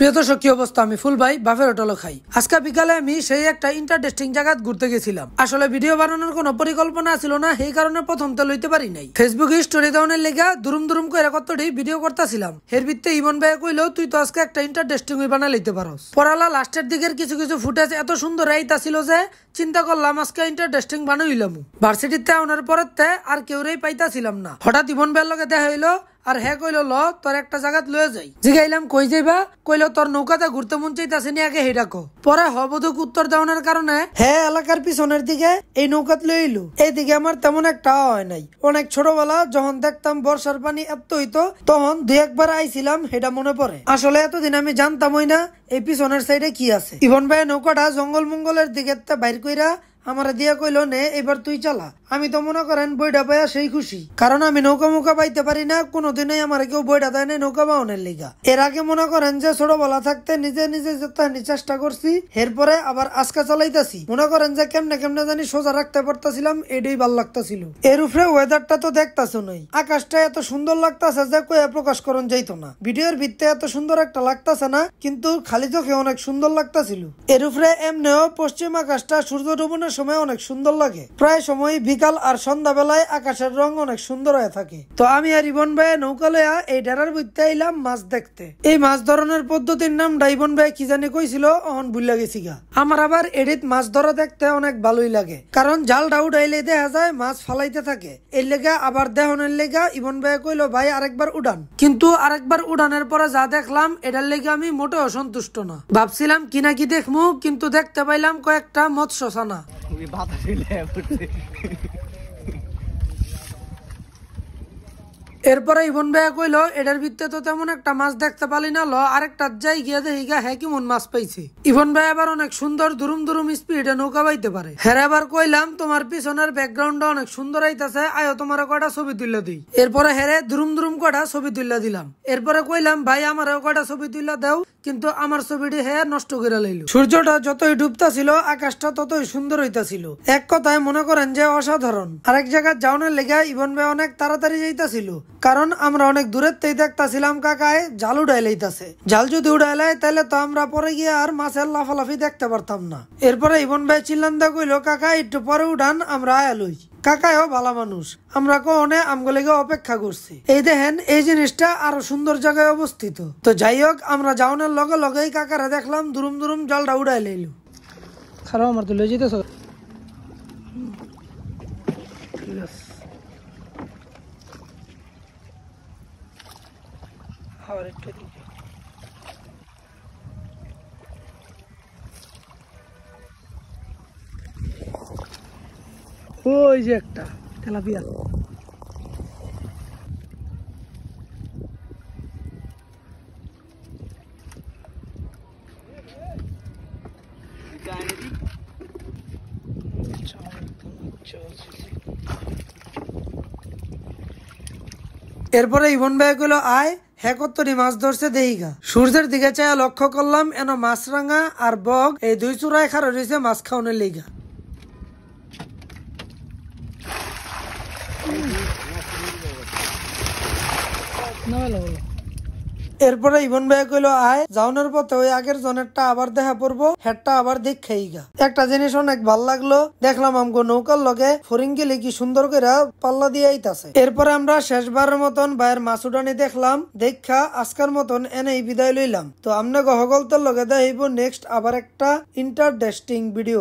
প্রিয় দর্শক, কি অবস্থা? আমি ফুল ভাই বাফের হোটেল খাই। আজকে বিকালে আমি সেই একটা ইন্টারেস্টিং জায়গা ঘুরতে গেছিলাম। আসলে ভিডিও বানানোর কোনো পরিকল্পনা ছিল না, সেই কারণে প্রথম তো লইতে পারি নাই। ফেসবুকে স্টোরি দেওয়ার লেগা দুরুম দুরুম করে কতটি ভিডিও করতেছিলাম। এর ভিত্তিতে ইমন ভাই কইলো, তুই তো আজকে একটা ইন্টারেস্টিং বানা লইতে পারোস। পড়ালা লাস্টের দিকের কিছু কিছু ফুটেজ এত সুন্দর আইতাছিল যে চিন্তা করলাম আজকে ইন্টারেস্টিং বানাইলাম। ভার্সিটিতে আনার পরেতে আর কেউরেই পাইতাছিলাম না। হঠাৎ ইমন ভাইয়ের লগে দেখা হইলো, আর হ্যাঁ কইলো ল তোর একটা জায়গাত লয়ে যাই। জিগাইলাম কই যাইবা? কইলো তোর নৌকাতে ঘুরতে মন চাইতাছে নি, আগে হেডা কো। পরে হবধুক উত্তর দেওয়ার কারণে হ্যাঁ এলাকার পিছনের দিকে এই নৌকাত লয়ে এলো। এইদিকে আমার তেমন একটা হয় নাই। অনেক ছোটবেলা যখন দেখতাম বর্ষার পানি এত হইতো, তখন দুই একবার আইছিলাম, সেটা মনে পড়ে। আসলে এতদিন আমি জানতামই না এই পিছনের সাইডে কি আছে। ইবন ভাই নৌকাটা জঙ্গল মঙ্গলের দিকে বাইর কইরা আমারে দিয়া কইলো, নে এবার তুই চালা। আমি তো মনে করেন বইটা পাইয়া সেই খুশি, কারণ আমি নৌকা মুখা পাইতে পারি না, কোনোদিনই আমার কেউ বইটা দেয় না নৌকা বাউনের লিগা। এর আগে মনে করেন যে ছোটবেলা থাকতে নিজে নিজে চেষ্টা করছি, এরপরে আবার আজকা চালাইতাছি। মনে করেন যে কেমনে কেমনে জানি সোজা রাখতে পারতাছিলাম, এটাই ভাল লাগতাছিল। এর উপরে ওয়েদারটা তো দেখতাছো নাই, আকাশটা এত সুন্দর লাগতাছে যে কইয়া প্রকাশ করন যাইতো না। ভিডিওর ভিত্তে এত সুন্দর একটা লাগতাছে না, কিন্তু খালি চোখে অনেক সুন্দর লাগতাছিল। এর উপরে এমনিও পশ্চিম আকাশটা সূর্য ডুবনের সময় অনেক সুন্দর লাগে। প্রায় সময় বিকাল আর সন্ধ্যা বেলায় আকাশের রং অনেক সুন্দর হয়ে থাকে। তো আমি আর ইবন ভাই নৌকা লইয়া এই ডেরার ভিতরে আইলাম মাছ দেখতে। এই মাছ ধরনের পদ্ধতির নাম ইবন ভাই কি জানি কইছিল, অহন ভুলে গেছি গা। আমার আবার এডিট মাছ ধরা দেখতে অনেক ভালোই লাগে, কারণ জালটা উঠাইলে দেখা যায় মাছ ফালাইতে থাকে। এর লেগা আবার দেহনের লেগা ইবন ভাই কইলো, ভাই আরেকবার উড়ান। কিন্তু আরেকবার উড়ানের পরে যা দেখলাম, এটার লেগে আমি মোটেও সন্তুষ্ট না। ভাবছিলাম কি না কি দেখমু, কিন্তু দেখতে পাইলাম কয়েকটা মৎস্য ছানা। এরপরে ইবন ভাইয়া কইলো, এটার ভিতরে তো তেমন একটা মাছ দেখতে পালি না, ল আরেকটা যাই গিয়া দেখি হ্যাঁ কেমন মাছ পাইছে। ইবন ভাই আবার অনেক সুন্দর দুরুম দুরুম স্পিডে নৌকা বাইতে পারে। হ্যাঁ আবার কইলাম, তোমার পিছনের ব্যাকগ্রাউন্ডটা অনেক সুন্দর আইতাছে, আয়ো তোমার কয়টা ছবি তুলে দিই। এরপরে হেরে দুরুম দুরুম কয়টা ছবি তুলে দিলাম। এরপরে কইলাম, ভাই আমারও কয়টা ছবি তুলে দাও, কিন্তু আমার ছবিটি হ্যাঁ নষ্ট করে লাইলো। সূর্যটা যতই ডুবতা ছিল, আকাশটা ততই সুন্দর হইতাছিল। এক কথায় মনে করেন যে অসাধারণ। আরেক জায়গায় যাওয়ার লেগে ইবন ভাই অনেক তাড়াতাড়ি যাইতাছিল, কারণ আমরা অনেক দূরের থেকে দেখতাছিলাম কাকায় জাল উড়াই লাইতাছে। জাল যদি উড়াই লাই তাহলে তো আমরা পরে গিয়ে আর মাছের লাফালাফি দেখতে পারতাম না। এরপরে ইবন ভাই চিল্লান্দা কইলো, কাকা একটু পরে উঠান, আমরা আয়ালই। কাকায়ও ভালো মানুষ, আমরা কোনে আমগুলিকে অপেক্ষা করছি। এই দেখেন এই জিনিসটা আরো সুন্দর জায়গায় অবস্থিত। তো যাই হোক, আমরা যাওয়ার লগে লগেই কাকারা দেখলাম দুরুম দুরুম জালটা উড়াই লাইলো। খারাপ আমার তো লই যেতেছ। ঠিক আছে, আবার একটু ওই যে একটা তেলাপিয়া। এরপরে ইবন ভাই কইলো, আয় হ্যাঁ কতটি মাছ ধরছে দেহিগা। সূর্যের দিকে চাই লক্ষ্য করলাম, এন মাছরাঙা আর বগ এই দুই চূড়ায় খাড়া রয়েছে মাছ খাওয়ানোর লেগা। এরপরে ইবন ভাই কইলো, আয় যাওয়ার পথে ওই আগের জনেরটা আবার দেখা পড়বো, হেডটা আবার দেখাই গা। একটা জিনিস অনেক ভাল লাগলো, দেখলাম আমগো নৌকার লগে ফরিঙ্গিলে কি সুন্দর করে পাল্লা দিয়ে আইতাছে। এরপরে আমরা শেষবারের মতন ভাইয়ের মাছ উঠানি দেখলাম, দেখা আজকের মতন এনেই বিদায় লইলাম। তো আমনে গহগলতার লগে দেখাইবো নেক্সট আবার একটা ইন্টারেস্টিং ভিডিও।